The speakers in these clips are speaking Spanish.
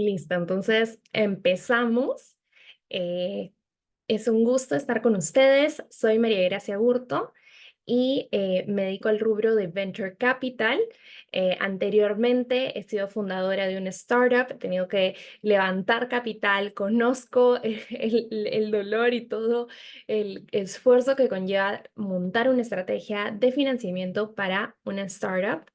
Listo, entonces empezamos. Eh, es un gusto estar con ustedes. Soy María Gracia Hurto y me dedico al rubro de Venture Capital. Anteriormente he sido fundadora de una startup, he tenido que levantar capital, conozco el dolor y todo el esfuerzo que conlleva montar una estrategia de financiamiento para una startup.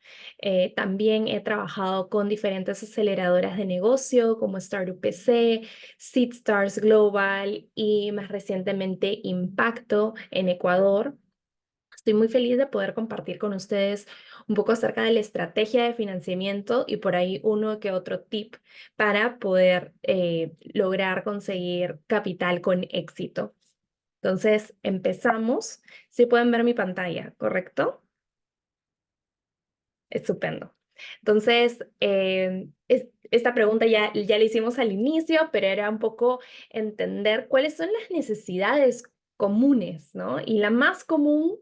También he trabajado con diferentes aceleradoras de negocio como Startup PC, SeedStars Global y más recientemente Impacto en Ecuador. Estoy muy feliz de poder compartir con ustedes un poco acerca de la estrategia de financiamiento y por ahí uno que otro tip para poder lograr conseguir capital con éxito. Entonces, empezamos. Si pueden ver mi pantalla, ¿correcto? Estupendo. Entonces, esta pregunta ya la hicimos al inicio, pero era un poco entender cuáles son las necesidades comunes, ¿no? Y la más común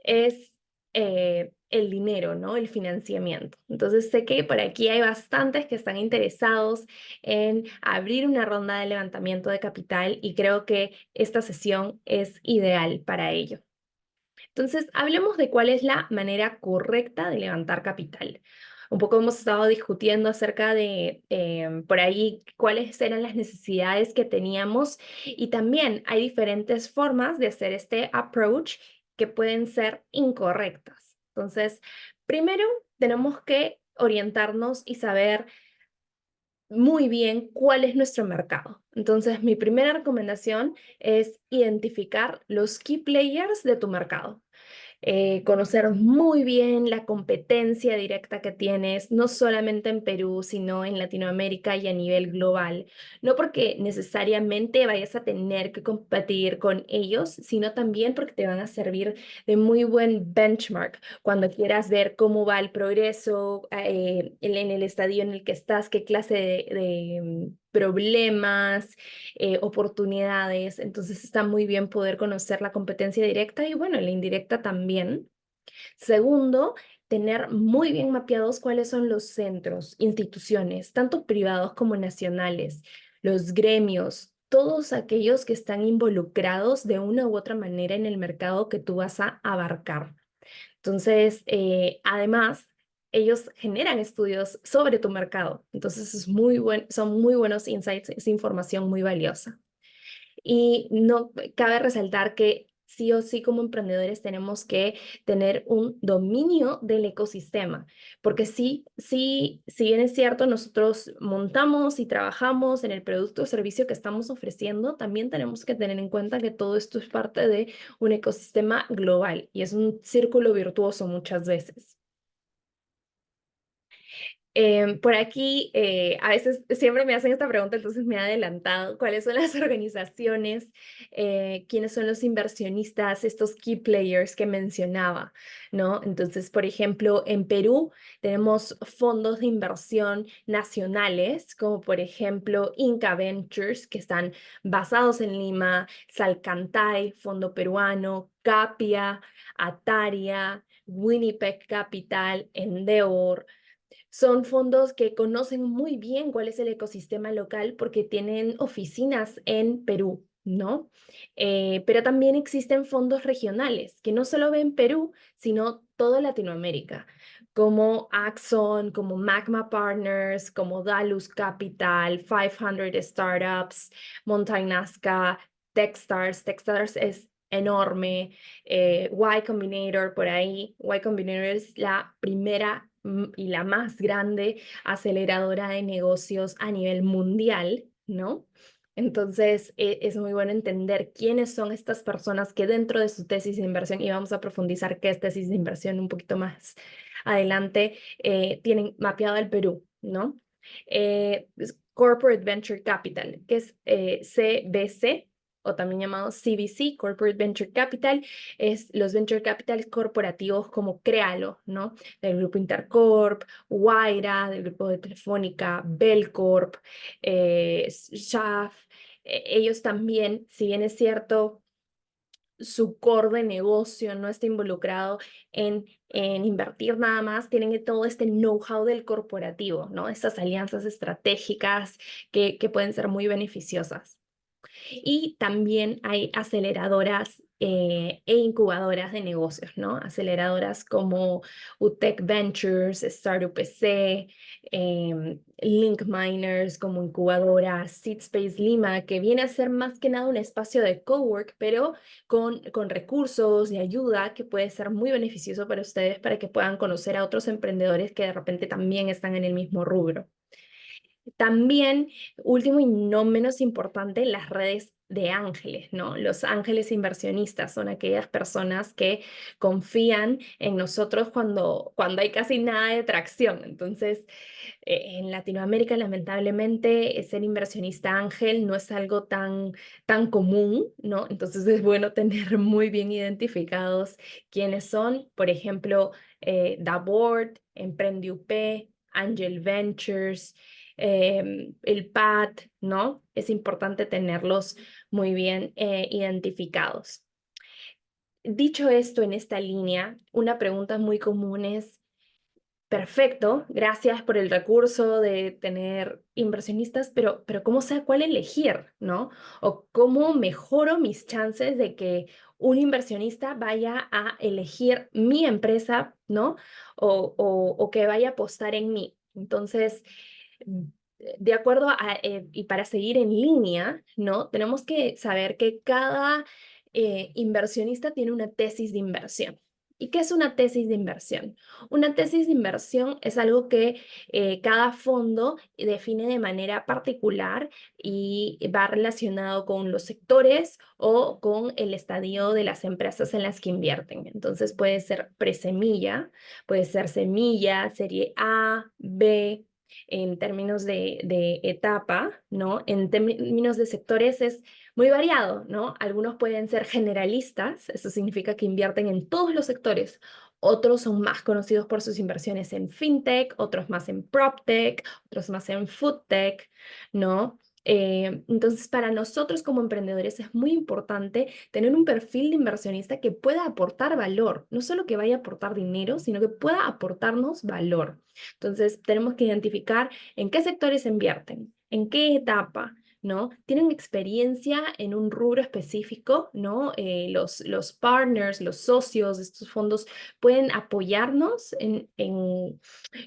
es el dinero, ¿no? El financiamiento. Entonces, sé que por aquí hay bastantes que están interesados en abrir una ronda de levantamiento de capital y creo que esta sesión es ideal para ello. Entonces, hablemos de cuál es la manera correcta de levantar capital. Un poco hemos estado discutiendo acerca de por ahí cuáles eran las necesidades que teníamos y también hay diferentes formas de hacer este approach que pueden ser incorrectas. Entonces, primero tenemos que orientarnos y saber muy bien cuál es nuestro mercado. Entonces, mi primera recomendación es identificar los key players de tu mercado. Conocer muy bien la competencia directa que tienes, no solamente en Perú, sino en Latinoamérica y a nivel global. No porque necesariamente vayas a tener que competir con ellos, sino también porque te van a servir de muy buen benchmark cuando quieras ver cómo va el progreso en el estadio en el que estás, qué clase de problemas, oportunidades. Entonces está muy bien poder conocer la competencia directa y bueno, la indirecta también. Segundo, tener muy bien mapeados cuáles son los centros, instituciones, tanto privados como nacionales, los gremios, todos aquellos que están involucrados de una u otra manera en el mercado que tú vas a abarcar. Entonces, además, ellos generan estudios sobre tu mercado. Entonces, son muy buenos insights, es información muy valiosa. Y no cabe resaltar que sí o sí como emprendedores tenemos que tener un dominio del ecosistema, porque si bien es cierto, nosotros montamos y trabajamos en el producto o servicio que estamos ofreciendo, también tenemos que tener en cuenta que todo esto es parte de un ecosistema global y es un círculo virtuoso muchas veces. Por aquí, a veces siempre me hacen esta pregunta, entonces me he adelantado. ¿Cuáles son las organizaciones? ¿Quiénes son los inversionistas, estos key players que mencionaba? ¿No? Entonces, por ejemplo, en Perú tenemos fondos de inversión nacionales, como por ejemplo Inca Ventures, que están basados en Lima, Salcantay, Fondo Peruano, Capia, Ataria, Winnipeg Capital, Endeavor. Son fondos que conocen muy bien cuál es el ecosistema local porque tienen oficinas en Perú, ¿no? Pero también existen fondos regionales que no solo ven Perú, sino toda Latinoamérica, como Axon, como Magma Partners, como Dalus Capital, 500 Startups, Mountain Nazca, Techstars. Techstars es enorme, Y Combinator por ahí. Y Combinator es la primera y la más grande aceleradora de negocios a nivel mundial, ¿no? Entonces, es muy bueno entender quiénes son estas personas que dentro de su tesis de inversión, y vamos a profundizar qué es tesis de inversión un poquito más adelante, tienen mapeado el Perú, ¿no? Corporate Venture Capital, que es CVC, o también llamado CVC, Corporate Venture Capital, es los venture capital corporativos como Créalo, ¿no? Del grupo Intercorp, Guaira, del grupo de Telefónica, Belcorp, Schaff. Ellos también, si bien es cierto, su core de negocio no está involucrado en invertir nada más, tienen todo este know-how del corporativo, ¿no? Estas alianzas estratégicas que pueden ser muy beneficiosas. Y también hay aceleradoras e incubadoras de negocios, ¿no? Aceleradoras como UTEC Ventures, Startup PC, Link Miners como incubadora, SeedSpace Lima, que viene a ser más que nada un espacio de cowork, pero con recursos y ayuda que puede ser muy beneficioso para ustedes para que puedan conocer a otros emprendedores que de repente también están en el mismo rubro. También, último y no menos importante, las redes de ángeles, ¿no? Los ángeles inversionistas son aquellas personas que confían en nosotros cuando hay casi nada de tracción. Entonces, en Latinoamérica, lamentablemente, ser inversionista ángel no es algo tan común, ¿no? Entonces, es bueno tener muy bien identificados quiénes son. Por ejemplo, Board, Emprende UP, Angel Ventures, el PAT, ¿no? Es importante tenerlos muy bien identificados. Dicho esto, en esta línea, una pregunta muy común es, perfecto, gracias por el recurso de tener inversionistas, pero ¿cómo sé cuál elegir, no? O cómo mejoro mis chances de que un inversionista vaya a elegir mi empresa, ¿no? O que vaya a apostar en mí. Entonces, de acuerdo y para seguir en línea, ¿no? Tenemos que saber que cada inversionista tiene una tesis de inversión. ¿Y qué es una tesis de inversión? Una tesis de inversión es algo que cada fondo define de manera particular y va relacionado con los sectores o con el estadio de las empresas en las que invierten. Entonces puede ser presemilla, puede ser semilla, serie A, B, en términos de etapa, ¿no? En términos de sectores es muy variado, ¿no? Algunos pueden ser generalistas, eso significa que invierten en todos los sectores. Otros son más conocidos por sus inversiones en fintech, otros más en proptech, otros más en foodtech, ¿no? Entonces, para nosotros como emprendedores es muy importante tener un perfil de inversionista que pueda aportar valor, no solo que vaya a aportar dinero, sino que pueda aportarnos valor. Entonces, tenemos que identificar en qué sectores invierten, en qué etapa, ¿no? Tienen experiencia en un rubro específico, ¿no? Los partners, los socios de estos fondos pueden apoyarnos en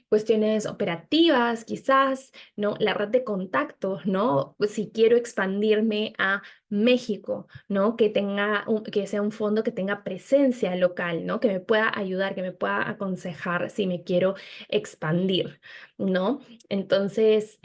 cuestiones operativas, quizás, ¿no? La red de contactos, ¿no? Si quiero expandirme a México, ¿no? Que sea un fondo que tenga presencia local, ¿no? Que me pueda ayudar, que me pueda aconsejar si me quiero expandir, ¿no? Entonces,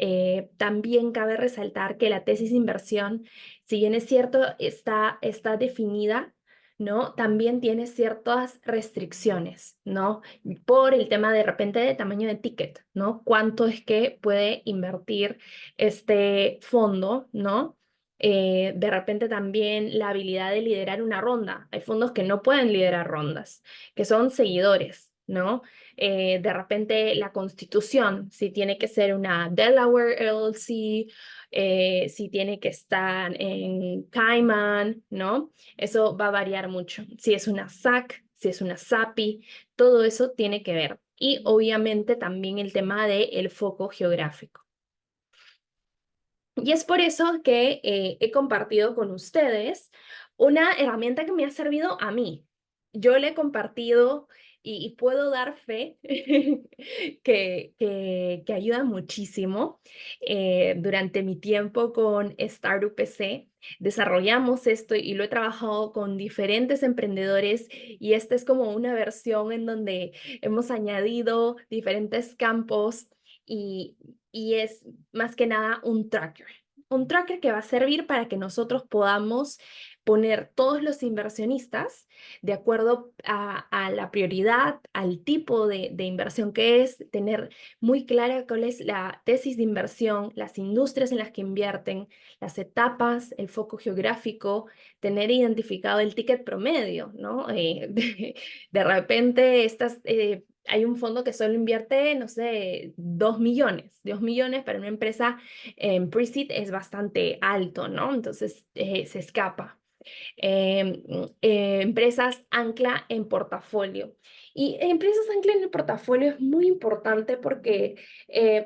también cabe resaltar que la tesis de inversión, si bien es cierto, está definida, ¿no? También tiene ciertas restricciones, ¿no? Por el tema de repente de tamaño de ticket, ¿no? ¿Cuánto es que puede invertir este fondo, ¿no? De repente también la habilidad de liderar una ronda. Hay fondos que no pueden liderar rondas, que son seguidores, ¿no? De repente la constitución, si tiene que ser una Delaware LLC, si tiene que estar en Cayman, ¿no? Eso va a variar mucho. Si es una SAC, si es una SAPI, todo eso tiene que ver. Y obviamente también el tema del foco geográfico. Y es por eso que he compartido con ustedes una herramienta que me ha servido a mí. Yo le he compartido y puedo dar fe que ayuda muchísimo. Durante mi tiempo con Startup PC, desarrollamos esto y lo he trabajado con diferentes emprendedores y esta es como una versión en donde hemos añadido diferentes campos y, y es más que nada un tracker. Un tracker que va a servir para que nosotros podamos poner todos los inversionistas de acuerdo a la prioridad, al tipo de inversión que es, tener muy clara cuál es la tesis de inversión, las industrias en las que invierten, las etapas, el foco geográfico, tener identificado el ticket promedio, ¿no? De repente hay un fondo que solo invierte, no sé, 2 millones. 2 millones para una empresa en pre-seed es bastante alto, ¿no? Entonces se escapa. empresas ancla en portafolio. Y empresas ancla en el portafolio es muy importante porque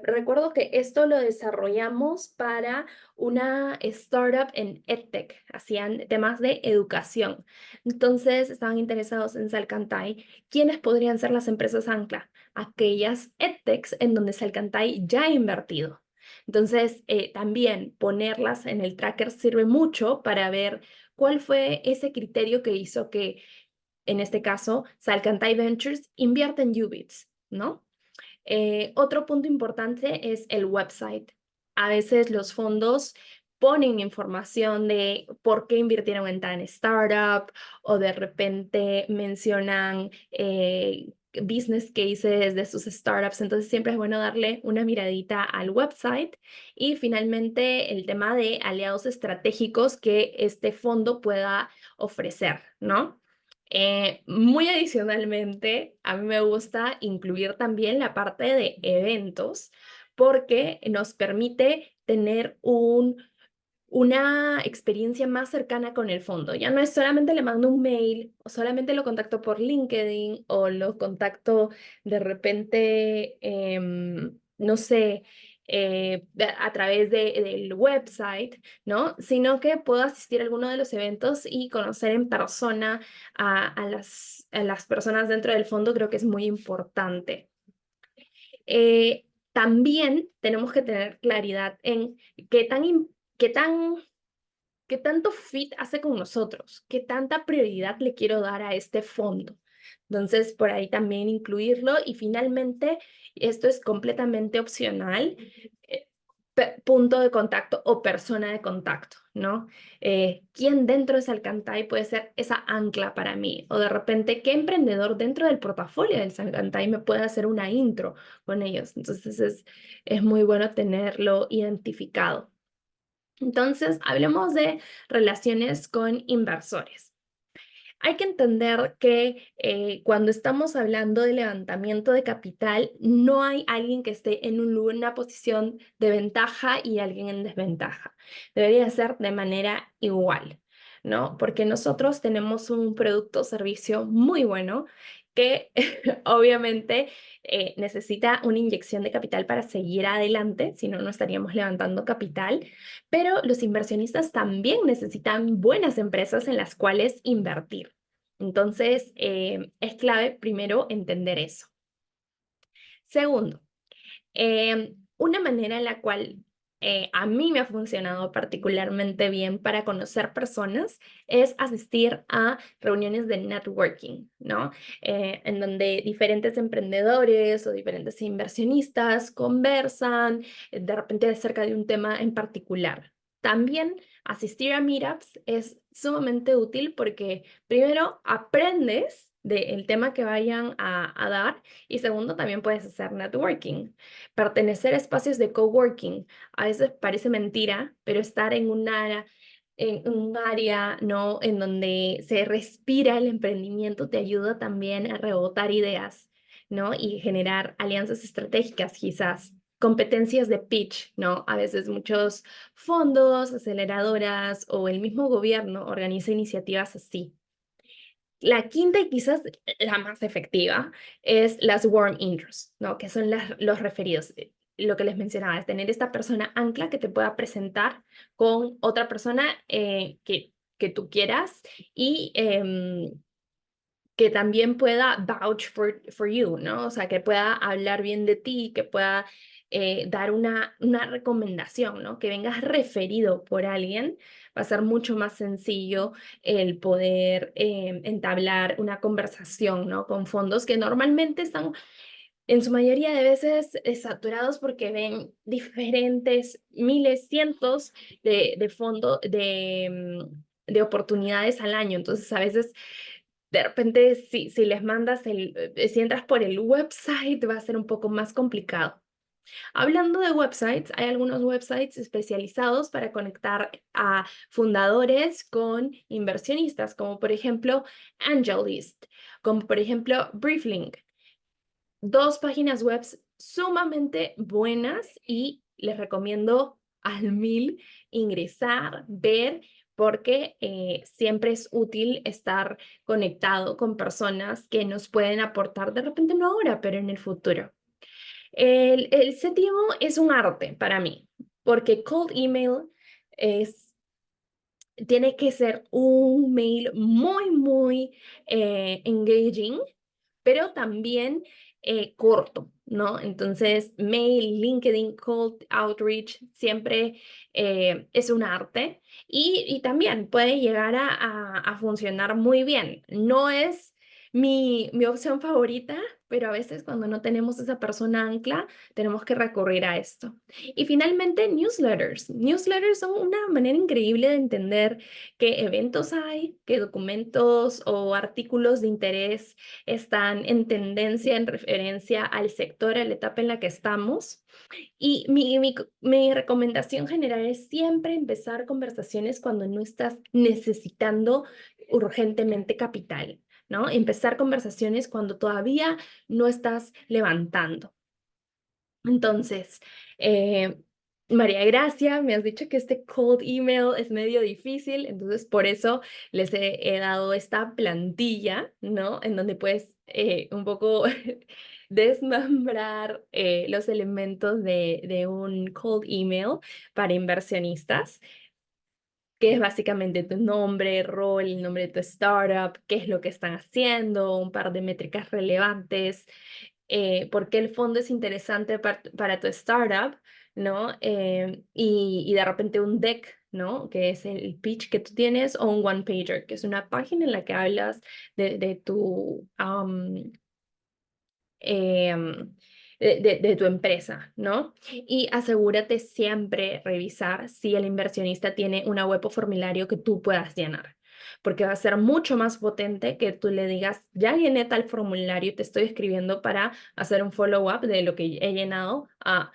recuerdo que esto lo desarrollamos para una startup en EdTech, hacían temas de educación. Entonces estaban interesados en Salcantay. ¿Quiénes podrían ser las empresas ancla? Aquellas EdTechs en donde Salcantay ya ha invertido. Entonces, también ponerlas en el tracker sirve mucho para ver cuál fue ese criterio que hizo que, en este caso, Salcantay Ventures invierta en Ubits, ¿no? Otro punto importante es el website. A veces los fondos ponen información de por qué invirtieron en tan startup o de repente mencionan business cases de sus startups. Entonces siempre es bueno darle una miradita al website y finalmente el tema de aliados estratégicos que este fondo pueda ofrecer, ¿no? Muy adicionalmente, a mí me gusta incluir también la parte de eventos porque nos permite tener una experiencia más cercana con el fondo. Ya no es solamente le mando un mail o solamente lo contacto por LinkedIn o lo contacto de repente, no sé, a través del website, ¿no? Sino que puedo asistir a alguno de los eventos y conocer en persona a las personas dentro del fondo, creo que es muy importante. También tenemos que tener claridad en qué tan ¿qué tanto fit hace con nosotros? ¿Qué tanta prioridad le quiero dar a este fondo? Entonces, por ahí también incluirlo. Y finalmente, esto es completamente opcional, punto de contacto o persona de contacto, ¿no? ¿Quién dentro de Salcantay puede ser esa ancla para mí? O de repente, ¿qué emprendedor dentro del portafolio del Salcantay me puede hacer una intro con ellos? Entonces, es muy bueno tenerlo identificado. Entonces, hablemos de relaciones con inversores. Hay que entender que cuando estamos hablando de levantamiento de capital, no hay alguien que esté en una posición de ventaja y alguien en desventaja. Debería ser de manera igual, ¿no? Porque nosotros tenemos un producto o servicio muy bueno que obviamente necesita una inyección de capital para seguir adelante, si no, no estaríamos levantando capital, pero los inversionistas también necesitan buenas empresas en las cuales invertir. Entonces, es clave primero entender eso. Segundo, una manera en la cual a mí me ha funcionado particularmente bien para conocer personas es asistir a reuniones de networking, ¿no? En donde diferentes emprendedores o diferentes inversionistas conversan de repente acerca de un tema en particular. También asistir a meetups es sumamente útil porque primero aprendes del tema que vayan a dar y segundo también puedes hacer networking. Pertenecer a espacios de coworking a veces parece mentira, pero estar en un área, ¿no? En donde se respira el emprendimiento te ayuda también a rebotar ideas, ¿no? Y generar alianzas estratégicas, quizás. Competencias de pitch, ¿no? A veces muchos fondos, aceleradoras o el mismo gobierno organiza iniciativas así. La quinta y quizás la más efectiva es las warm intros, ¿no? Que son los referidos. Lo que les mencionaba es tener esta persona ancla que te pueda presentar con otra persona que tú quieras y que también pueda vouch for you, ¿no? O sea, que pueda hablar bien de ti, que pueda dar una recomendación, ¿no? Que vengas referido por alguien, va a ser mucho más sencillo el poder entablar una conversación, ¿no? Con fondos que normalmente están en su mayoría de veces saturados porque ven diferentes miles, cientos de fondos, de oportunidades al año. Entonces, a veces de repente, si les mandas si entras por el website, va a ser un poco más complicado. Hablando de websites, hay algunos websites especializados para conectar a fundadores con inversionistas, como por ejemplo AngelList, como por ejemplo Brieflink. Dos páginas web sumamente buenas y les recomiendo al mil ingresar, ver porque siempre es útil estar conectado con personas que nos pueden aportar de repente no ahora, pero en el futuro. El séptimo es un arte para mí, porque cold email es, tiene que ser un mail muy, muy engaging, pero también corto, ¿no? Entonces, mail, LinkedIn, cold outreach, siempre es un arte y también puede llegar a funcionar muy bien. No es mi opción favorita, pero a veces cuando no tenemos esa persona ancla, tenemos que recurrir a esto. Y finalmente, newsletters. Newsletters son una manera increíble de entender qué eventos hay, qué documentos o artículos de interés están en tendencia en referencia al sector, a la etapa en la que estamos. Y mi recomendación general es siempre empezar conversaciones cuando no estás necesitando urgentemente capital, ¿no? Empezar conversaciones cuando todavía no estás levantando. Entonces, eh, María Gracia, me has dicho que este cold email es medio difícil, entonces por eso les he dado esta plantilla, ¿no? En donde puedes un poco desmembrar los elementos de un cold email para inversionistas, que es básicamente tu nombre, rol, el nombre de tu startup, qué es lo que están haciendo, un par de métricas relevantes, por qué el fondo es interesante para tu startup, ¿no? Y de repente un deck, ¿no? Que es el pitch que tú tienes, o un one pager, que es una página en la que hablas de tu em, de tu empresa, ¿no? Y asegúrate siempre revisar si el inversionista tiene una web o formulario que tú puedas llenar, porque va a ser mucho más potente que tú le digas, ya llené tal formulario y te estoy escribiendo para hacer un follow-up de lo que he llenado a...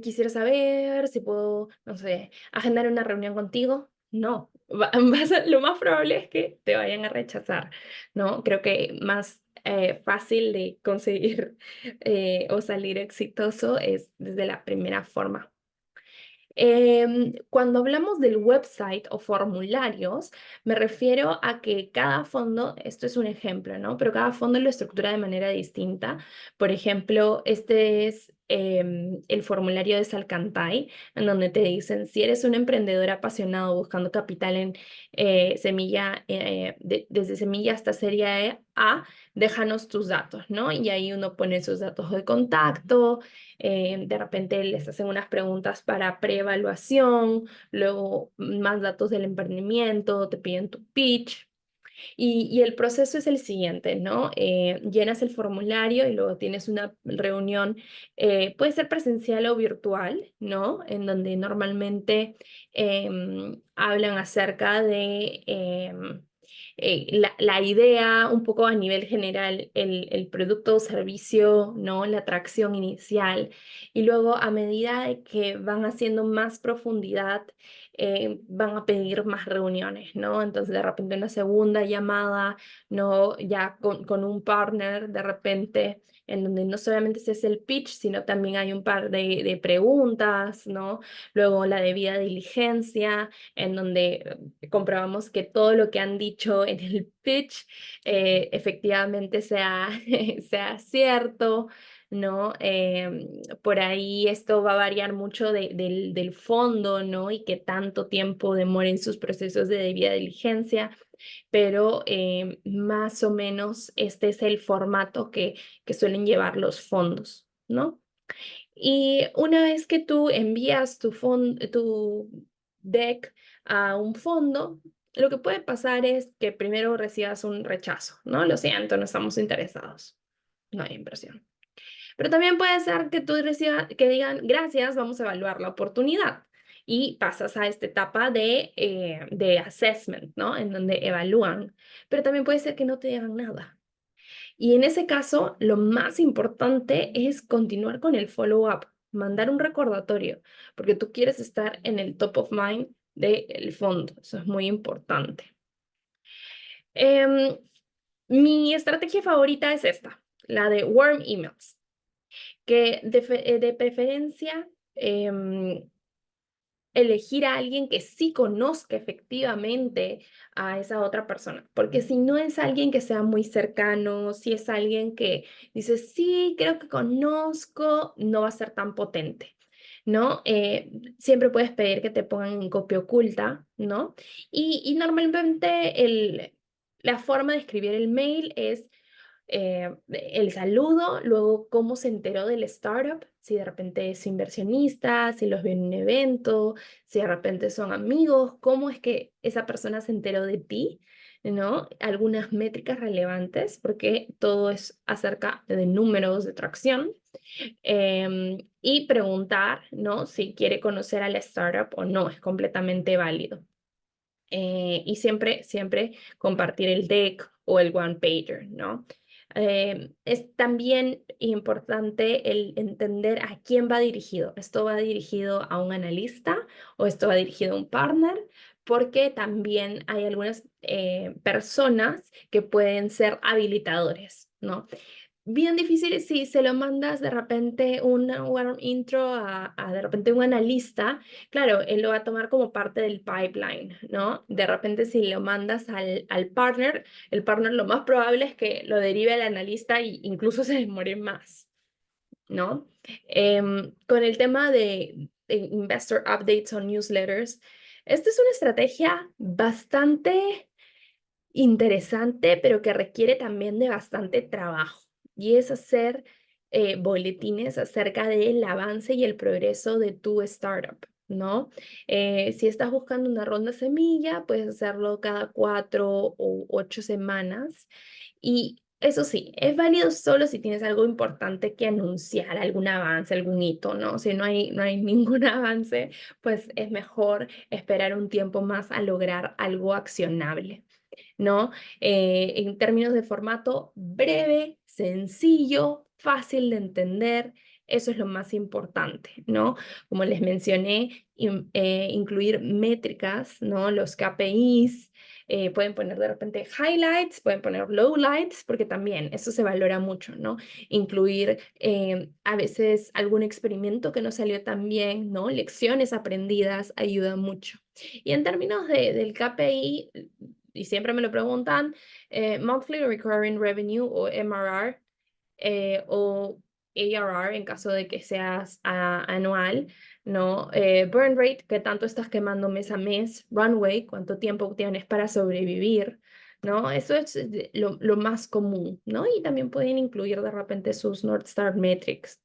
quisiera saber si puedo, no sé, agendar una reunión contigo. No, lo más probable es que te vayan a rechazar, ¿no? Creo que más fácil de conseguir o salir exitoso es desde la primera forma. Cuando hablamos del website o formularios, me refiero a que cada fondo, esto es un ejemplo, ¿no? Pero cada fondo lo estructura de manera distinta. Por ejemplo, este es el formulario de Salcantay, en donde te dicen si eres un emprendedor apasionado buscando capital en semilla, desde semilla hasta serie A, déjanos tus datos, ¿no? Y ahí uno pone sus datos de contacto, de repente les hacen unas preguntas para preevaluación, luego más datos del emprendimiento, te piden tu pitch. Y el proceso es el siguiente, ¿no? Llenas el formulario y luego tienes una reunión, puede ser presencial o virtual, ¿no? En donde normalmente hablan acerca de la idea, un poco a nivel general, el producto o servicio, ¿no? La atracción inicial. Y luego a medida de que van haciendo más profundidad, van a pedir más reuniones, ¿no? Entonces de repente una segunda llamada, ¿no? Ya con un partner, de repente, en donde no solamente se hace el pitch, sino también hay un par de preguntas, ¿no? Luego la debida diligencia, en donde comprobamos que todo lo que han dicho en el pitch efectivamente sea, sea cierto, ¿no? Por ahí esto va a variar mucho del fondo, ¿no? Y qué tanto tiempo demoren sus procesos de debida diligencia, pero más o menos este es el formato que suelen llevar los fondos, ¿no? Y una vez que tú envías tu deck a un fondo, lo que puede pasar es que primero recibas un rechazo, ¿no? Lo siento, no estamos interesados, no hay inversión. Pero también puede ser que tú recibas, que digan, gracias, vamos a evaluar la oportunidad. Y pasas a esta etapa de assessment, ¿no? En donde evalúan. Pero también puede ser que no te digan nada. Y en ese caso, lo más importante es continuar con el follow-up, mandar un recordatorio, porque tú quieres estar en el top of mind del fondo. Eso es muy importante. Em, Mi estrategia favorita es esta, la de warm emails, que de preferencia elegir a alguien que sí conozca efectivamente a esa otra persona, porque si no es alguien que sea muy cercano, si es alguien que dice, sí, creo que conozco, no va a ser tan potente. ¿No? Siempre puedes pedir que te pongan en copia oculta, ¿no? Y normalmente la forma de escribir el mail es el saludo, luego cómo se enteró del startup, si de repente es inversionista, si los vio en un evento, si de repente son amigos, cómo es que esa persona se enteró de ti, ¿no? Algunas métricas relevantes, porque todo es acerca de números de tracción. Y preguntar, ¿no? Si quiere conocer a la startup o no, es completamente válido. Y siempre compartir el deck o el one pager, ¿no? Es también importante el entender a quién va dirigido. ¿Esto va dirigido a un analista o esto va dirigido a un partner? Porque también hay algunas personas que pueden ser habilitadores, ¿no? Bien difícil si se lo mandas de repente un warm intro a de repente un analista, claro, él lo va a tomar como parte del pipeline, ¿no? De repente si lo mandas al partner, el partner lo más probable es que lo derive al analista e incluso se demore más, ¿no? Con el tema de investor updates o newsletters, esta es una estrategia bastante interesante, pero que requiere también de bastante trabajo, y es hacer boletines acerca del avance y el progreso de tu startup, ¿no? Si estás buscando una ronda semilla, puedes hacerlo cada 4 o 8 semanas, y eso sí, es válido solo si tienes algo importante que anunciar, algún avance, algún hito, ¿no? Si no hay ningún avance, pues es mejor esperar un tiempo más a lograr algo accionable, ¿no? En términos de formato breve, sencillo, fácil de entender, eso es lo más importante, ¿no? Como les mencioné, incluir métricas, ¿no? Los KPIs, pueden poner de repente highlights, pueden poner lowlights, porque también eso se valora mucho, ¿no? Incluir a veces algún experimento que no salió tan bien, ¿no? Lecciones aprendidas ayuda mucho. Y en términos del KPI, y siempre me lo preguntan, Monthly Recurring Revenue o MRR, o ARR en caso de que seas anual, ¿no? Burn rate, qué tanto estás quemando mes a mes, runway, cuánto tiempo tienes para sobrevivir, ¿no? Eso es lo más común, ¿no? Y también pueden incluir de repente sus North Star Metrics.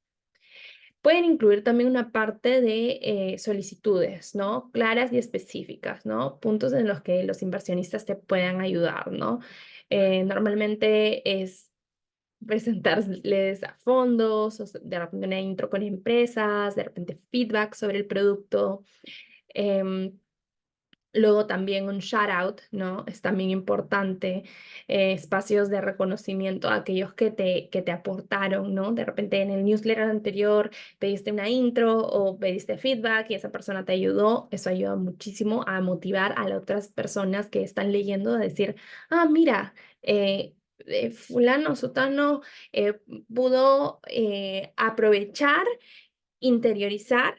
Pueden incluir también una parte de solicitudes, ¿no? Claras y específicas, ¿no? Puntos en los que los inversionistas te puedan ayudar, ¿no? Normalmente es presentarles a fondos, o de repente una intro con empresas, de repente feedback sobre el producto. em, Luego también un shout out, ¿no? Es también importante, espacios de reconocimiento a aquellos que te aportaron, ¿no? De repente en el newsletter anterior pediste una intro o pediste feedback y esa persona te ayudó. Eso ayuda muchísimo a motivar a las otras personas que están leyendo a decir, ah, mira, fulano, sutano pudo aprovechar, interiorizar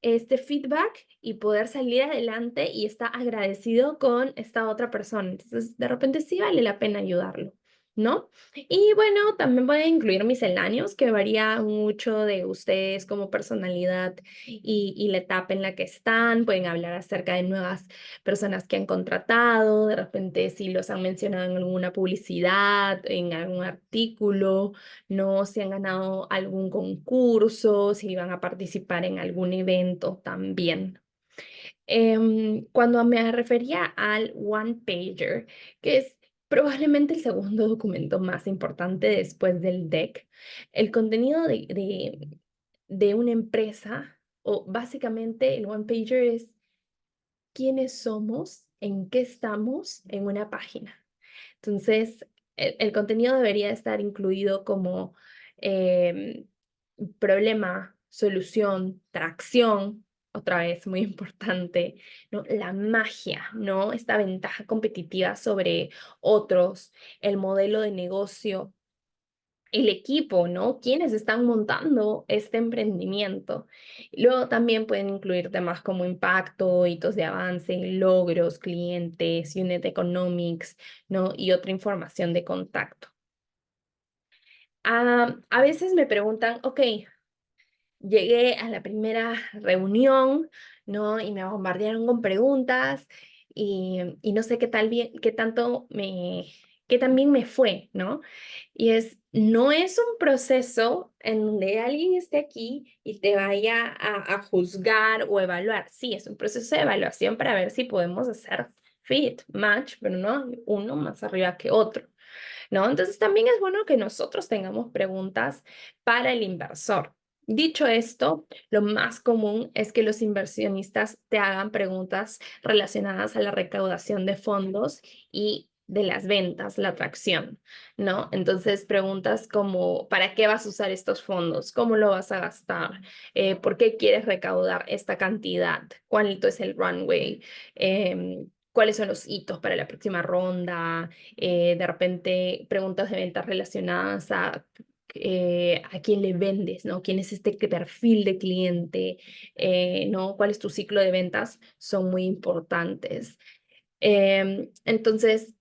este feedback y poder salir adelante y está agradecido con esta otra persona. Entonces, de repente sí vale la pena ayudarlo, ¿no? Y bueno, también voy a incluir misceláneos, que varía mucho de ustedes como personalidad y la etapa en la que están. Pueden hablar acerca de nuevas personas que han contratado, de repente si los han mencionado en alguna publicidad, en algún artículo, no, si han ganado algún concurso, si van a participar en algún evento también. Cuando me refería al One Pager, que es probablemente el segundo documento más importante después del deck, el contenido de una empresa, o básicamente el One Pager es quiénes somos, en qué estamos en una página. Entonces, el contenido debería estar incluido como em, problema, solución, tracción, otra vez muy importante, ¿no? La magia, ¿no? Esta ventaja competitiva sobre otros, el modelo de negocio, el equipo, ¿no? ¿Quiénes están montando este emprendimiento? Luego también pueden incluir temas como impacto, hitos de avance, logros, clientes, unit economics, ¿no? Y otra información de contacto. A veces me preguntan, ok, llegué a la primera reunión, ¿no? Y me bombardearon con preguntas y no sé qué tal bien, qué tan bien me fue, ¿no? No es un proceso en donde alguien esté aquí y te vaya a juzgar o evaluar. Sí, es un proceso de evaluación para ver si podemos hacer fit, match, pero no uno más arriba que otro, ¿no? Entonces también es bueno que nosotros tengamos preguntas para el inversor. Dicho esto, lo más común es que los inversionistas te hagan preguntas relacionadas a la recaudación de fondos y de las ventas, la atracción, ¿no? Entonces, preguntas como, ¿para qué vas a usar estos fondos? ¿Cómo lo vas a gastar? ¿Por qué quieres recaudar esta cantidad? ¿Cuánto es el runway? ¿Cuáles son los hitos para la próxima ronda? De repente preguntas de ventas relacionadas a quién le vendes, ¿no? ¿Quién es este perfil de cliente? ¿No? ¿Cuál es tu ciclo de ventas? Son muy importantes. Entonces,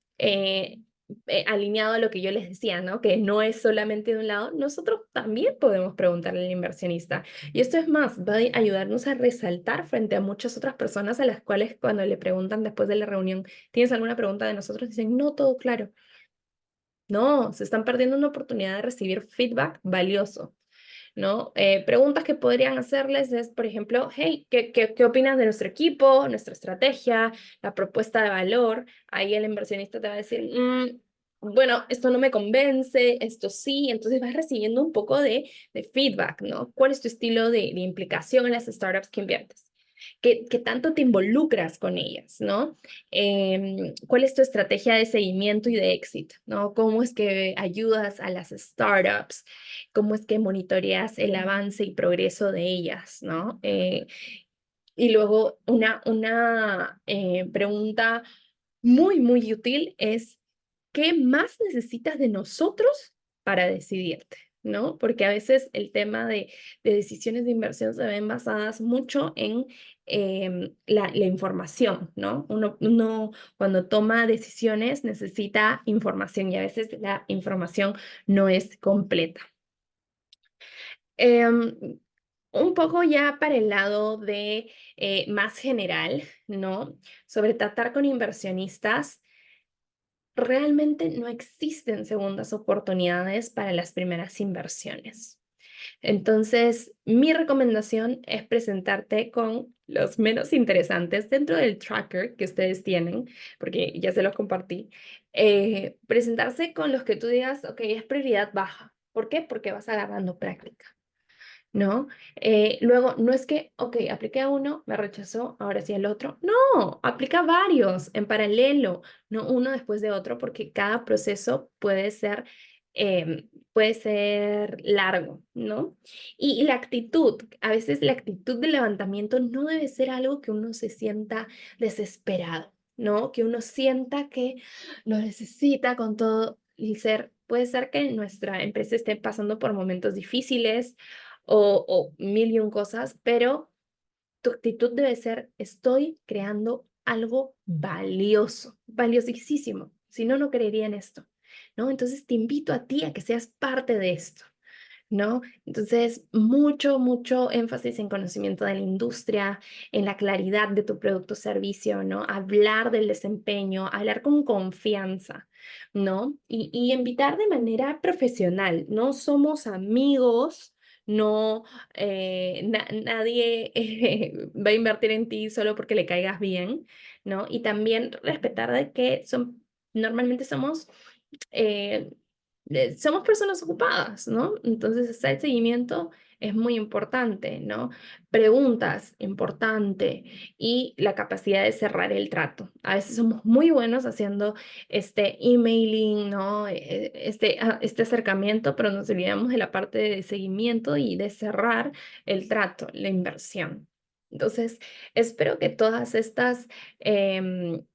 alineado a lo que yo les decía, ¿no? Que no es solamente de un lado, nosotros también podemos preguntarle al inversionista. Y esto es más, va a ayudarnos a resaltar frente a muchas otras personas a las cuales cuando le preguntan después de la reunión, ¿tienes alguna pregunta de nosotros? Dicen, no, todo claro. No, se están perdiendo una oportunidad de recibir feedback valioso, ¿no? Preguntas que podrían hacerles es, por ejemplo, hey, ¿qué opinas de nuestro equipo, nuestra estrategia, la propuesta de valor? Ahí el inversionista te va a decir, bueno, esto no me convence, esto sí, entonces vas recibiendo un poco de feedback, ¿no? ¿Cuál es tu estilo de implicación en las startups que inviertes? ¿Qué tanto te involucras con ellas, ¿no? ¿Cuál es tu estrategia de seguimiento y de éxito, ¿no? ¿Cómo es que ayudas a las startups? ¿Cómo es que monitoreas el avance y progreso de ellas, ¿no? Y luego una pregunta muy útil es, ¿qué más necesitas de nosotros para decidirte? ¿No? Porque a veces el tema de decisiones de inversión se ven basadas mucho en la información, ¿no? Uno cuando toma decisiones necesita información y a veces la información no es completa. Em, un poco ya para el lado de más general, ¿no? Sobre tratar con inversionistas, realmente no existen segundas oportunidades para las primeras inversiones. Entonces, mi recomendación es presentarte con los menos interesantes dentro del tracker que ustedes tienen, porque ya se los compartí. Presentarse con los que tú digas, ok, es prioridad baja. ¿Por qué? Porque vas agarrando práctica. ¿No? Luego, no es que, ok, apliqué a uno, me rechazó, ahora sí el otro. No, aplica varios en paralelo, no uno después de otro, porque cada proceso puede ser largo, ¿no? Y la actitud, a veces la actitud de levantamiento no debe ser algo que uno se sienta desesperado, ¿no? Que uno sienta que lo necesita con todo el ser. Puede ser que nuestra empresa esté pasando por momentos difíciles o mil y un cosas, pero tu actitud debe ser, estoy creando algo valioso, valiosísimo, si no, no creería en esto, ¿no? Entonces te invito a ti a que seas parte de esto, ¿no? Entonces, mucho énfasis en conocimiento de la industria, en la claridad de tu producto o servicio, ¿no? Hablar del desempeño, hablar con confianza, ¿no? Y invitar de manera profesional, no somos amigos. No, nadie va a invertir en ti solo porque le caigas bien, ¿no? Y también respetar de que normalmente eh, somos personas ocupadas, ¿no? Entonces, hacer seguimiento es muy importante, ¿no? Preguntas, importante, y la capacidad de cerrar el trato. A veces somos muy buenos haciendo este emailing, ¿no? Este acercamiento, pero nos olvidamos de la parte de seguimiento y de cerrar el trato, la inversión. Entonces, espero que todas estas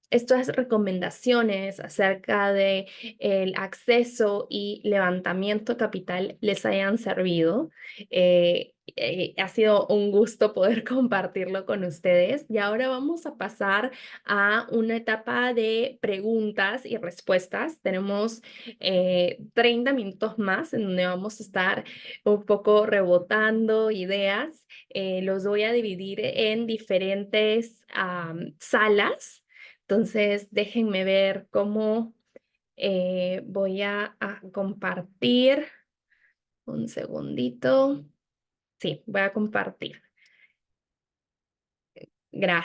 estas recomendaciones acerca de el acceso y levantamiento de capital les hayan servido. Ha sido un gusto poder compartirlo con ustedes y ahora vamos a pasar a una etapa de preguntas y respuestas. Tenemos 30 minutos más en donde vamos a estar un poco rebotando ideas. Los voy a dividir en diferentes salas. Entonces, déjenme ver cómo voy a compartir. Un segundito. Sí, voy a compartir. Gracias.